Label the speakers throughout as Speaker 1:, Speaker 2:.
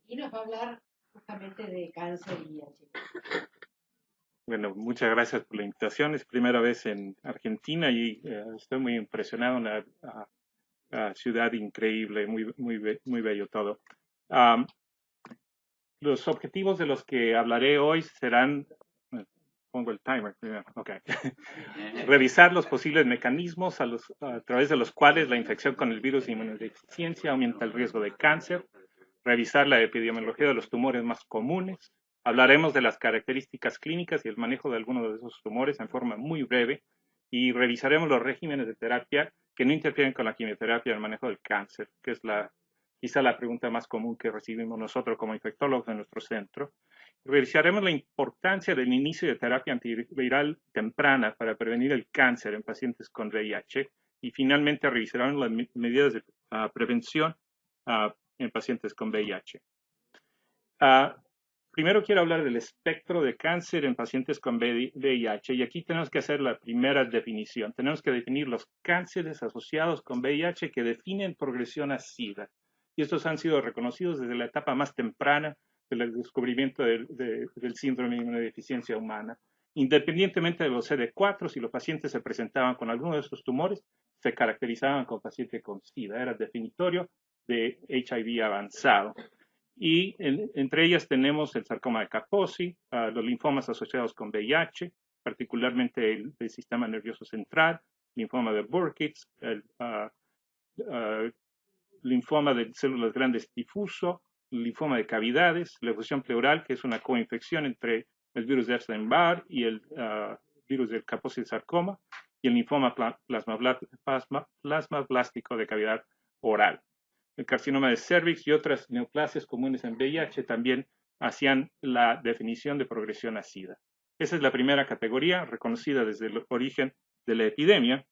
Speaker 1: Y nos va a hablar justamente de cáncer y VIH.
Speaker 2: Bueno, muchas gracias por la invitación. Es primera vez en Argentina y estoy muy impresionado. Una ciudad increíble, muy bello todo. Um, los objetivos de los que hablaré hoy serán, pongo el timer primero, okay. Revisar los posibles mecanismos a través de los cuales la infección con el virus de inmunodeficiencia aumenta el riesgo de cáncer, revisar la epidemiología de los tumores más comunes, hablaremos de las características clínicas y el manejo de algunos de esos tumores en forma muy breve y revisaremos los regímenes de terapia que no interfieren con la quimioterapia y el manejo del cáncer, que es quizá la pregunta más común que recibimos nosotros como infectólogos en nuestro centro. Revisaremos la importancia del inicio de terapia antiviral temprana para prevenir el cáncer en pacientes con VIH y finalmente revisaremos las medidas de prevención en pacientes con VIH. Primero quiero hablar del espectro de cáncer en pacientes con VIH y aquí tenemos que hacer la primera definición. Tenemos que definir los cánceres asociados con VIH que definen progresión a SIDA. Y estos han sido reconocidos desde la etapa más temprana del descubrimiento del síndrome de inmunodeficiencia humana. Independientemente de los CD4, si los pacientes se presentaban con alguno de estos tumores, se caracterizaban como paciente con SIDA. Era definitorio de HIV avanzado. Y entre ellas tenemos el sarcoma de Kaposi, los linfomas asociados con VIH, particularmente el sistema nervioso central, linfoma de Burkitt's, el linfoma de células grandes difuso, linfoma de cavidades, la effusión pleural, que es una coinfección entre el virus de Epstein-Barr y el virus del Kaposi sarcoma, y el linfoma plasmablástico de cavidad oral. El carcinoma de cervix y otras neoplasias comunes en VIH también hacían la definición de progresión a SIDA. Esa es la primera categoría reconocida desde el origen de la epidemia.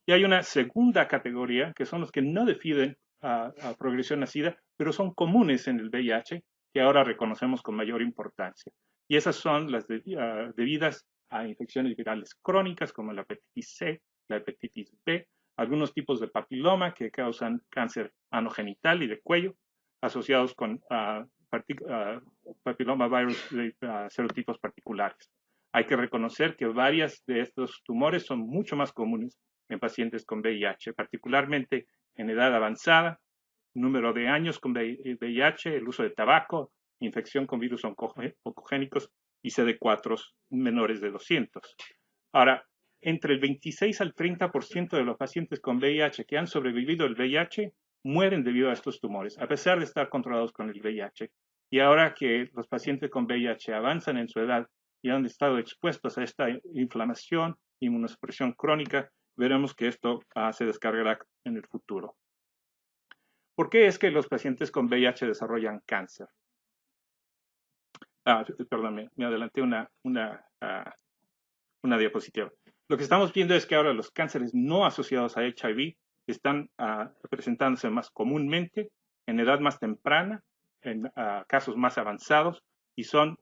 Speaker 2: Y hay una segunda categoría, que son los que no definen a progresión a SIDA, pero son comunes en el VIH, que ahora reconocemos con mayor importancia. Y esas son las debidas a infecciones virales crónicas, como la hepatitis C, la hepatitis B, algunos tipos de papiloma que causan cáncer anogenital y de cuello, asociados con papiloma virus de serotipos particulares. Hay que reconocer que varias de estos tumores son mucho más comunes en pacientes con VIH, particularmente en edad avanzada, número de años con VIH, el uso de tabaco, infección con virus oncogénicos y CD4 menores de 200. Ahora, entre el 26 al 30% de los pacientes con VIH que han sobrevivido al VIH mueren debido a estos tumores, a pesar de estar controlados con el VIH. Y ahora que los pacientes con VIH avanzan en su edad y han estado expuestos a esta inflamación, inmunosupresión crónica, veremos que esto se descargará en el futuro. ¿Por qué es que los pacientes con VIH desarrollan cáncer? Perdón, me adelanté una diapositiva. Lo que estamos viendo es que ahora los cánceres no asociados a HIV están presentándose más comúnmente, en edad más temprana, en casos más avanzados y son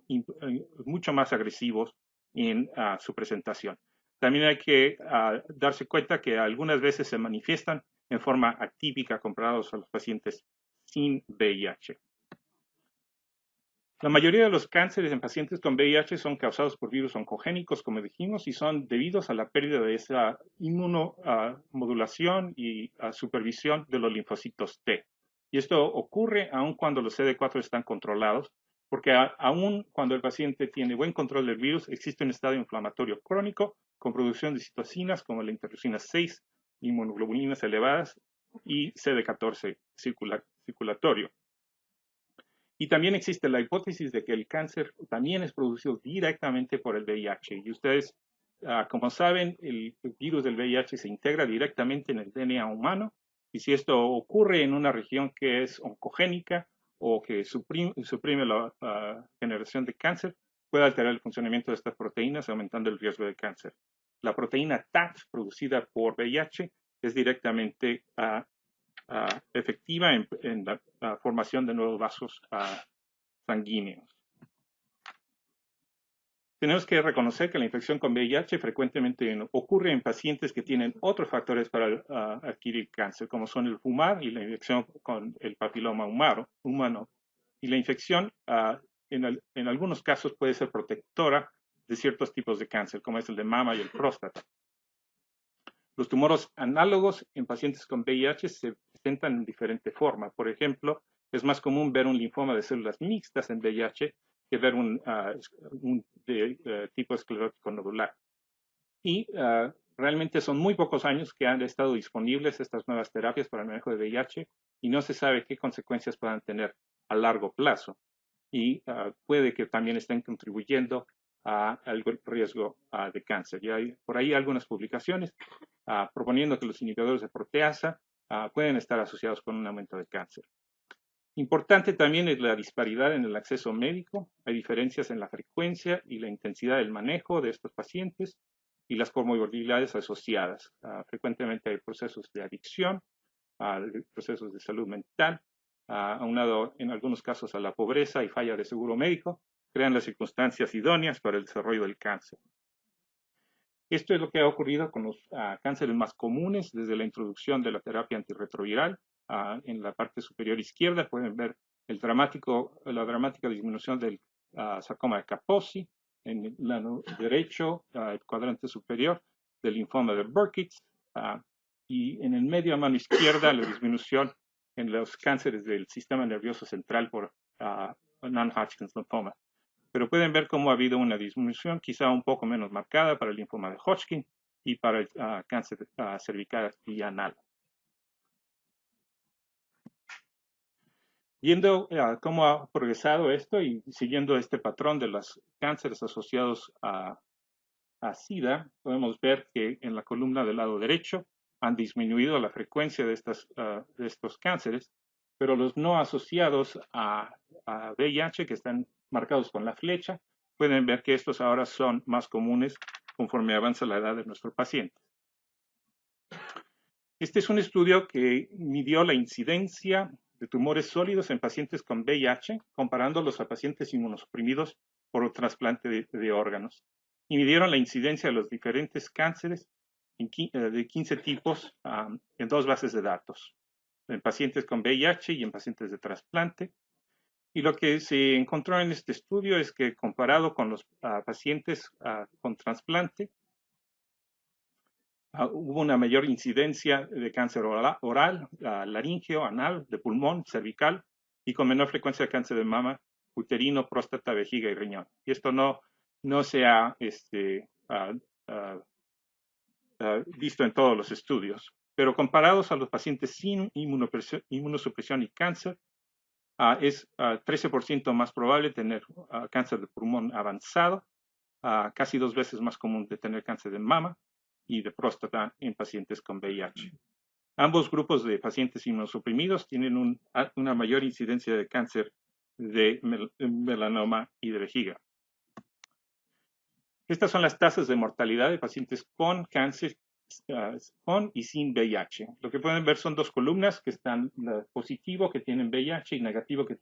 Speaker 2: mucho más agresivos en su presentación. También hay que darse cuenta que algunas veces se manifiestan en forma atípica comparados a los pacientes sin VIH. La mayoría de los cánceres en pacientes con VIH son causados por virus oncogénicos, como dijimos, y son debidos a la pérdida de esa inmunomodulación y supervisión de los linfocitos T. Y esto ocurre aun cuando los CD4 están controlados, porque aun cuando el paciente tiene buen control del virus, existe un estado inflamatorio crónico con producción de citocinas como la interleucina 6, inmunoglobulinas elevadas y CD14 circulatorio. Y también existe la hipótesis de que el cáncer también es producido directamente por el VIH. Y ustedes, como saben, el virus del VIH se integra directamente en el DNA humano. Y si esto ocurre en una región que es oncogénica o que suprime la generación de cáncer, puede alterar el funcionamiento de estas proteínas, aumentando el riesgo de cáncer. La proteína TAT producida por VIH es directamente efectiva en la formación de nuevos vasos sanguíneos. tenemos que reconocer que la infección con VIH frecuentemente ocurre en pacientes que tienen otros factores para adquirir cáncer, como son el fumar y la infección con el papiloma humano. Y la infección, en algunos casos, puede ser protectora de ciertos tipos de cáncer, como es el de mama y el próstata. Los tumores análogos en pacientes con VIH se presentan en diferente forma. Por ejemplo, es más común ver un linfoma de células mixtas en VIH que ver un de tipo esclerótico nodular. Y realmente son muy pocos años que han estado disponibles estas nuevas terapias para el manejo de VIH y no se sabe qué consecuencias puedan tener a largo plazo. Y puede que también estén contribuyendo al riesgo de cáncer. Y hay por ahí algunas publicaciones proponiendo que los inhibidores de proteasa pueden estar asociados con un aumento de cáncer. Importante también es la disparidad en el acceso médico. Hay diferencias en la frecuencia y la intensidad del manejo de estos pacientes y las comorbilidades asociadas. Frecuentemente hay procesos de adicción, procesos de salud mental, aunado en algunos casos a la pobreza y falla de seguro médico, crean las circunstancias idóneas para el desarrollo del cáncer. Esto es lo que ha ocurrido con los cánceres más comunes desde la introducción de la terapia antirretroviral. En la parte superior izquierda pueden ver la dramática disminución del sarcoma de Kaposi. En el lado derecho, el cuadrante superior, del linfoma de Burkitt's. Y en el medio a mano izquierda, la disminución en los cánceres del sistema nervioso central por non-Hodgkin's lymphoma. Pero pueden ver cómo ha habido una disminución quizá un poco menos marcada para el linfoma de Hodgkin y para el cáncer cervical y anal. Viendo cómo ha progresado esto y siguiendo este patrón de los cánceres asociados a SIDA, podemos ver que en la columna del lado derecho han disminuido la frecuencia de estos cánceres, pero los no asociados a VIH, que están marcados con la flecha, pueden ver que estos ahora son más comunes conforme avanza la edad de nuestro paciente. Este es un estudio que midió la incidencia de tumores sólidos en pacientes con VIH, comparándolos a pacientes inmunosuprimidos por trasplante de órganos. Y midieron la incidencia de los diferentes cánceres de 15 tipos en 2 bases de datos, en pacientes con VIH y en pacientes de trasplante. Y lo que se encontró en este estudio es que comparado con los pacientes con trasplante, hubo una mayor incidencia de cáncer oral, laríngeo, anal, de pulmón, cervical, y con menor frecuencia de cáncer de mama, uterino, próstata, vejiga y riñón. Y esto no se ha visto en todos los estudios. Pero comparados a los pacientes sin inmunosupresión y cáncer, es 13% más probable tener cáncer de pulmón avanzado, casi 2 veces más común de tener cáncer de mama y de próstata en pacientes con VIH. Ambos grupos de pacientes inmunosuprimidos tienen una mayor incidencia de cáncer de melanoma y de vejiga. Estas son las tasas de mortalidad de pacientes con cáncer con y sin VIH. Lo que pueden ver son 2 columnas que están positivo que tienen VIH y negativo que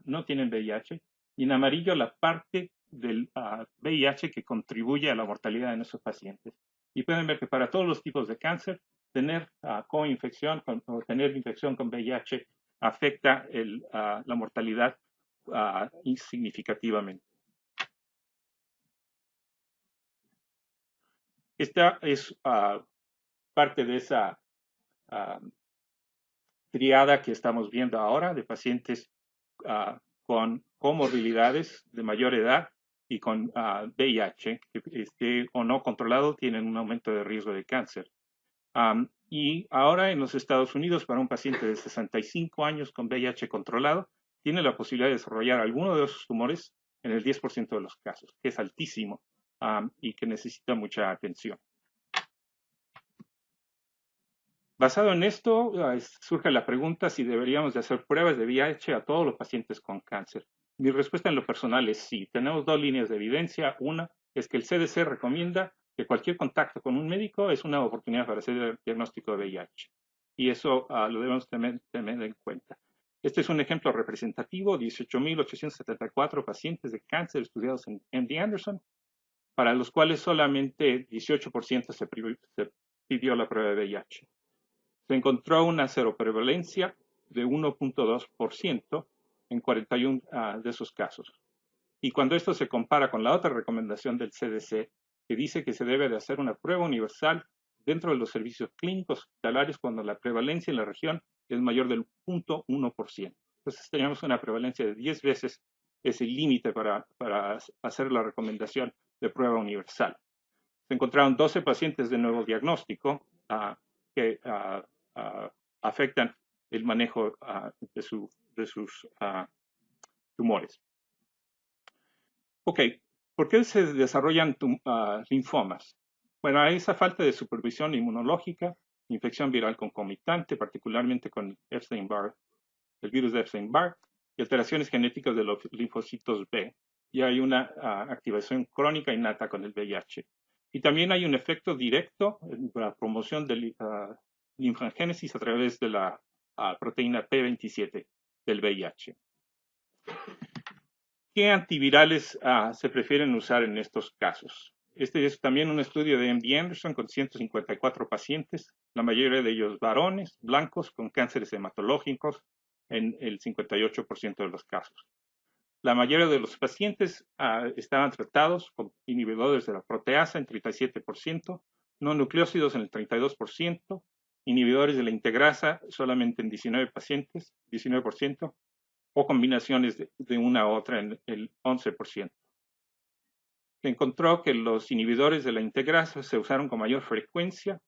Speaker 2: no tienen VIH. Y en amarillo la parte del VIH que contribuye a la mortalidad de nuestros pacientes. Y pueden ver que para todos los tipos de cáncer, tener coinfección o tener infección con VIH afecta la mortalidad significativamente. Esta es parte de esa triada que estamos viendo ahora de pacientes con comorbilidades de mayor edad y con VIH, que esté o no controlado, tienen un aumento de riesgo de cáncer. Y ahora en los Estados Unidos, para un paciente de 65 años con VIH controlado, tiene la posibilidad de desarrollar alguno de esos tumores en el 10% de los casos, que es altísimo y que necesita mucha atención. Basado en esto, surge la pregunta si deberíamos de hacer pruebas de VIH a todos los pacientes con cáncer. Mi respuesta en lo personal es sí. Tenemos 2 líneas de evidencia. Una es que el CDC recomienda que cualquier contacto con un médico es una oportunidad para hacer el diagnóstico de VIH. Y eso lo debemos tener en cuenta. Este es un ejemplo representativo, 18.874 pacientes de cáncer estudiados en MD Anderson para los cuales solamente 18% se pidió la prueba de VIH. Se encontró una seroprevalencia de 1.2% en 41 de esos casos. Y cuando esto se compara con la otra recomendación del CDC, que dice que se debe de hacer una prueba universal dentro de los servicios clínicos hospitalarios cuando la prevalencia en la región es mayor del 0.1%. Entonces tenemos una prevalencia de 10 veces ese límite para hacer la recomendación de prueba universal. Se encontraron 12 pacientes de nuevo diagnóstico que afectan el manejo de sus tumores. Ok, ¿por qué se desarrollan linfomas? Bueno, hay esa falta de supervisión inmunológica, infección viral concomitante, particularmente con Epstein-Barr, el virus de Epstein-Barr, y alteraciones genéticas de los linfocitos B. Y hay una activación crónica innata con el VIH. Y también hay un efecto directo en la promoción de linfangénesis a través de la proteína P27 del VIH. ¿Qué antivirales se prefieren usar en estos casos? Este es también un estudio de MD Anderson con 154 pacientes, la mayoría de ellos varones, blancos, con cánceres hematológicos en el 58% de los casos. La mayoría de los pacientes estaban tratados con inhibidores de la proteasa en 37%, no nucleócidos en el 32%, inhibidores de la integrasa solamente en 19 pacientes, 19%, o combinaciones de una u otra en el 11%. Se encontró que los inhibidores de la integrasa se usaron con mayor frecuencia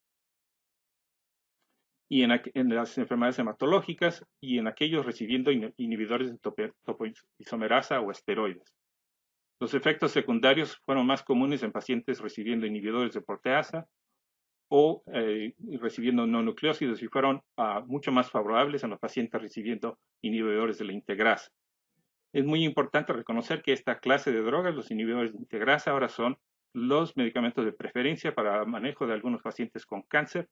Speaker 2: y en las enfermedades hematológicas y en aquellos recibiendo inhibidores de topoisomerasa o esteroides. Los efectos secundarios fueron más comunes en pacientes recibiendo inhibidores de proteasa o recibiendo no nucleócidos y fueron mucho más favorables en los pacientes recibiendo inhibidores de la integrasa. Es muy importante reconocer que esta clase de drogas, los inhibidores de integrasa, ahora son los medicamentos de preferencia para manejo de algunos pacientes con cáncer,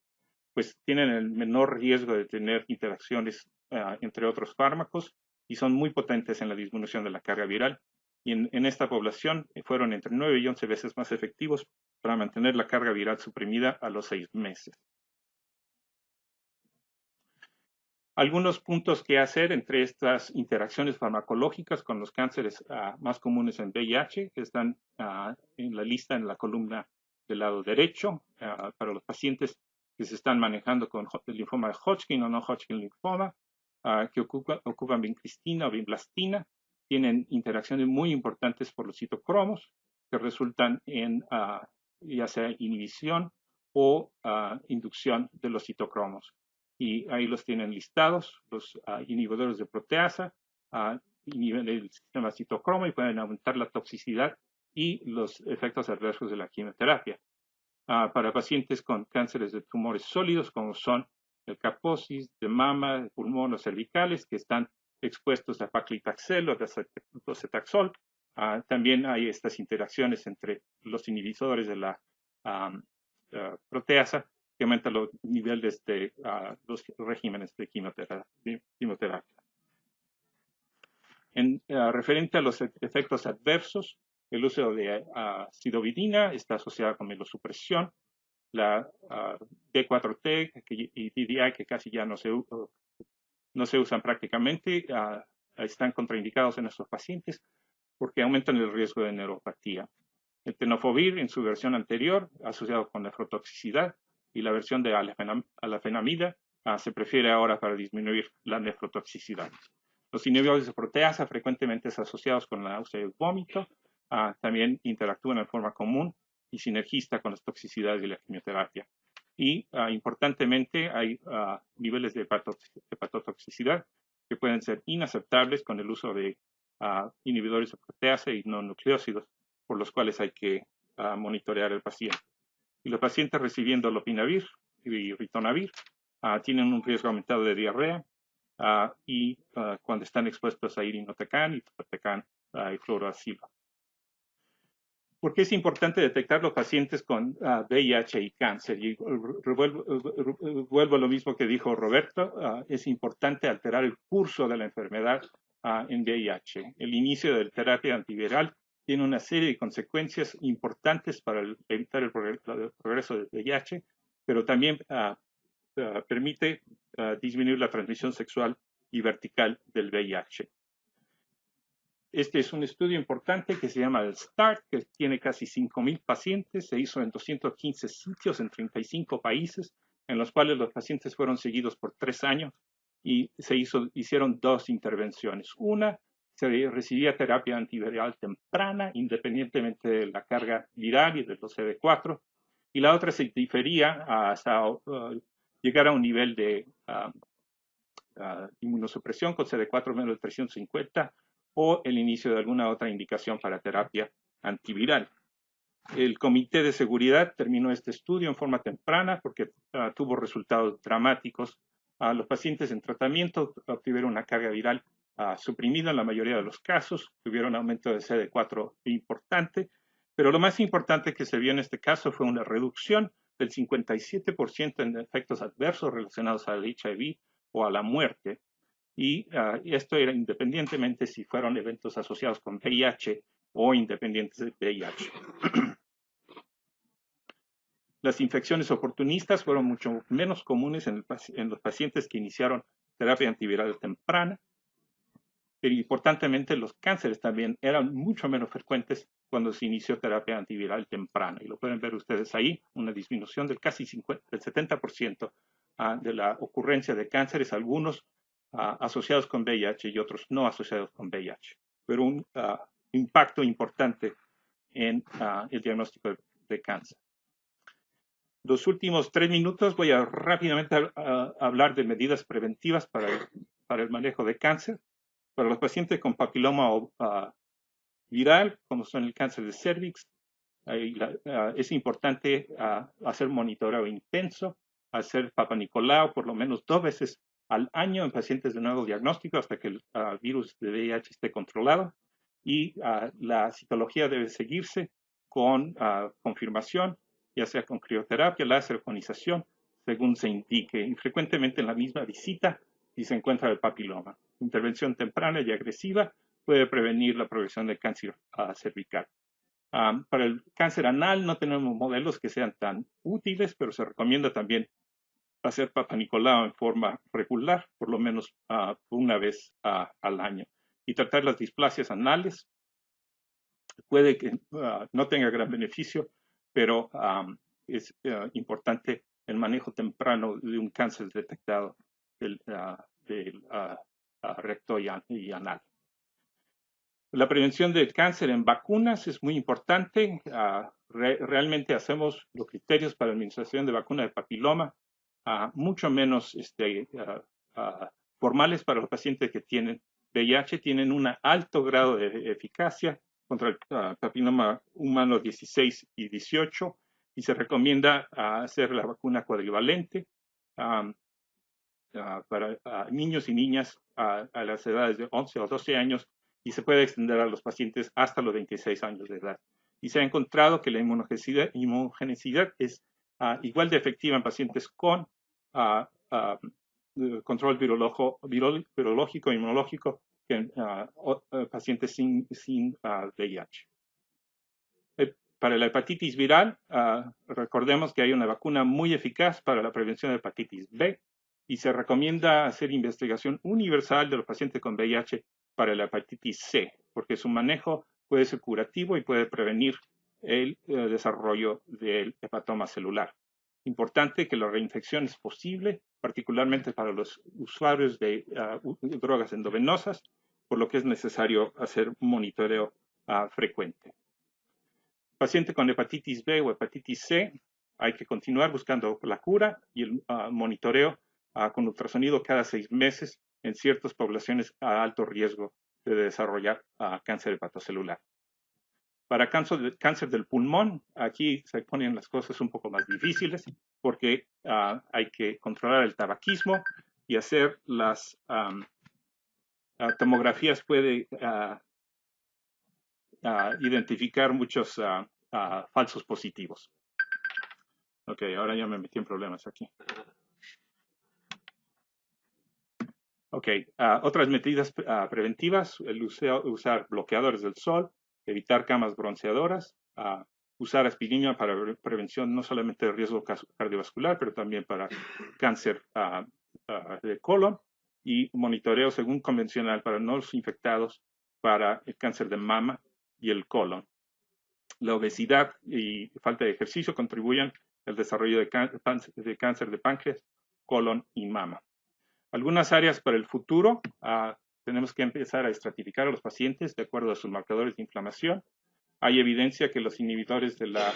Speaker 2: pues tienen el menor riesgo de tener interacciones entre otros fármacos y son muy potentes en la disminución de la carga viral. Y en esta población fueron entre 9 y 11 veces más efectivos para mantener la carga viral suprimida a los 6 meses. Algunos puntos que hacer entre estas interacciones farmacológicas con los cánceres más comunes en VIH que están en la lista en la columna del lado derecho para los pacientes que se están manejando con el linfoma de Hodgkin o no Hodgkin linfoma, que ocupan vincristina o vinblastina, tienen interacciones muy importantes por los citocromos que resultan en ya sea inhibición o inducción de los citocromos. Y ahí los tienen listados, los inhibidores de proteasa, inhiben el sistema citocromo y pueden aumentar la toxicidad y los efectos adversos de la quimioterapia. Para pacientes con cánceres de tumores sólidos, como son el Kaposis, de mama, de pulmón o cervicales, que están expuestos a paclitaxel o docetaxel, también hay estas interacciones entre los inhibidores de la proteasa que aumentan los niveles de los regímenes de quimioterapia. Referente a los efectos adversos, el uso de acidovidina está asociado con mielosupresión, la D4T y DDI, que casi ya no se usan prácticamente, están contraindicados en estos pacientes porque aumentan el riesgo de neuropatía. El tenofovir, en su versión anterior, asociado con nefrotoxicidad, y la versión de alafenamida se prefiere ahora para disminuir la nefrotoxicidad. Los inhibidores de proteasa frecuentemente asociados con la náusea y el vómito, también interactúan en forma común y sinergista con las toxicidades de la quimioterapia. Y importantemente hay niveles de hepatotoxicidad que pueden ser inaceptables con el uso de inhibidores de proteasa y no nucleócidos, por los cuales hay que monitorear al paciente. Y los pacientes recibiendo lopinavir y ritonavir tienen un riesgo aumentado de diarrea y cuando están expuestos a irinotecan y topotecan y fluoroacilo. ¿Por qué es importante detectar los pacientes con VIH y cáncer? Y vuelvo a lo mismo que dijo Roberto, es importante alterar el curso de la enfermedad en VIH. El inicio de la terapia antiviral tiene una serie de consecuencias importantes para evitar el progreso del VIH, pero también permite disminuir la transmisión sexual y vertical del VIH. Este es un estudio importante que se llama el START, que tiene casi 5.000 pacientes, se hizo en 215 sitios en 35 países, en los cuales los pacientes fueron seguidos por 3 años y hicieron 2 intervenciones. Una, se recibía terapia antiviral temprana, independientemente de la carga viral y de los CD4, y la otra se difería hasta llegar a un nivel de inmunosupresión con CD4 menos de 350 o el inicio de alguna otra indicación para terapia antiviral. El Comité de Seguridad terminó este estudio en forma temprana porque tuvo resultados dramáticos. Los pacientes en tratamiento obtuvieron una carga viral suprimida en la mayoría de los casos, tuvieron aumento de CD4 importante, pero lo más importante que se vio en este caso fue una reducción del 57% en efectos adversos relacionados al HIV o a la muerte. Y esto era independientemente si fueron eventos asociados con VIH o independientes de VIH. Las infecciones oportunistas fueron mucho menos comunes en los pacientes que iniciaron terapia antiviral temprana, pero importantemente los cánceres también eran mucho menos frecuentes cuando se inició terapia antiviral temprana. Y lo pueden ver ustedes ahí, una disminución del casi 70% de la ocurrencia de cánceres, algunos asociados con VIH y otros no asociados con VIH, pero un impacto importante en el diagnóstico de cáncer. Los últimos 3 minutos voy a rápidamente hablar de medidas preventivas para el manejo de cáncer. Para los pacientes con papiloma viral, como son el cáncer de cervix, es importante hacer monitoreo intenso, hacer Papa Nicolau por lo menos 2 veces al año en pacientes de nuevo diagnóstico hasta que el virus de VIH esté controlado. Y la citología debe seguirse con confirmación, ya sea con crioterapia, láser, ionización, según se indique, y frecuentemente en la misma visita si se encuentra el papiloma. Intervención temprana y agresiva puede prevenir la progresión del cáncer cervical. Para el cáncer anal no tenemos modelos que sean tan útiles, pero se recomienda también hacer Papa Nicolau en forma regular, por lo menos una vez al año. Y tratar las displasias anales puede que no tenga gran beneficio, pero es importante el manejo temprano de un cáncer detectado del recto y anal. La prevención del cáncer en vacunas es muy importante. Realmente hacemos los criterios para la administración de vacuna de papiloma mucho menos formales para los pacientes que tienen VIH. Tienen un alto grado de eficacia contra el papiloma humano 16 y 18 y se recomienda hacer la vacuna cuadrivalente para niños y niñas a las edades de 11 o 12 años y se puede extender a los pacientes hasta los 26 años de edad. Y se ha encontrado que la inmunogenicidad es igual de efectiva en pacientes con control virológico e inmunológico que en pacientes sin VIH. Para la hepatitis viral, recordemos que hay una vacuna muy eficaz para la prevención de hepatitis B y se recomienda hacer investigación universal de los pacientes con VIH para la hepatitis C, porque su manejo puede ser curativo y puede prevenir el desarrollo del hepatoma celular. Importante que la reinfección es posible, particularmente para los usuarios de drogas endovenosas, por lo que es necesario hacer un monitoreo frecuente. Paciente con hepatitis B o hepatitis C, hay que continuar buscando la cura y el monitoreo con ultrasonido cada 6 meses en ciertas poblaciones a alto riesgo de desarrollar cáncer hepatocelular. Para cáncer del pulmón, aquí se ponen las cosas un poco más difíciles porque hay que controlar el tabaquismo y hacer las tomografías puede identificar muchos falsos positivos. Ok, ahora ya me metí en problemas aquí. Ok, otras medidas preventivas, el usar bloqueadores del sol, evitar camas bronceadoras, usar aspirina para prevención no solamente de riesgo cardiovascular, pero también para cáncer de colon, y monitoreo según convencional para no infectados para el cáncer de mama y el colon. La obesidad y falta de ejercicio contribuyen al desarrollo de cáncer de páncreas, colon y mama. Algunas áreas para el futuro, tenemos que empezar a estratificar a los pacientes de acuerdo a sus marcadores de inflamación. Hay evidencia que los inhibidores de la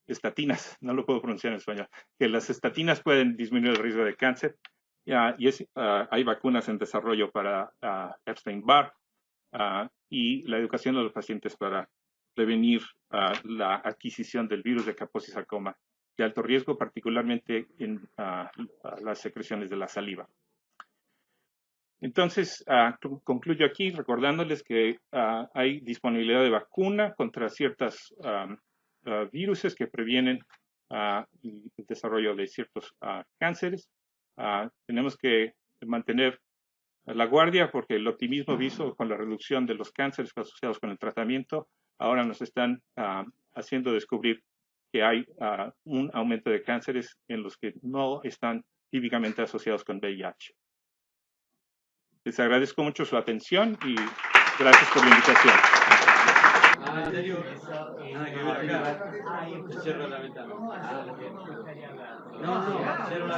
Speaker 2: estatinas, no lo puedo pronunciar en español, que las estatinas pueden disminuir el riesgo de cáncer. Hay vacunas en desarrollo para Epstein-Barr y la educación de los pacientes para prevenir la adquisición del virus de Kaposi-sarcoma de alto riesgo, particularmente en las secreciones de la saliva. Entonces, concluyo aquí recordándoles que hay disponibilidad de vacuna contra ciertos viruses que previenen el desarrollo de ciertos cánceres. Tenemos que mantener la guardia porque el optimismo visto con la reducción de los cánceres asociados con el tratamiento ahora nos están haciendo descubrir que hay un aumento de cánceres en los que no están típicamente asociados con VIH. Les agradezco mucho su atención y gracias por la invitación.
Speaker 3: ¿En serio? Cierro la ventana. No, cierro la ventana.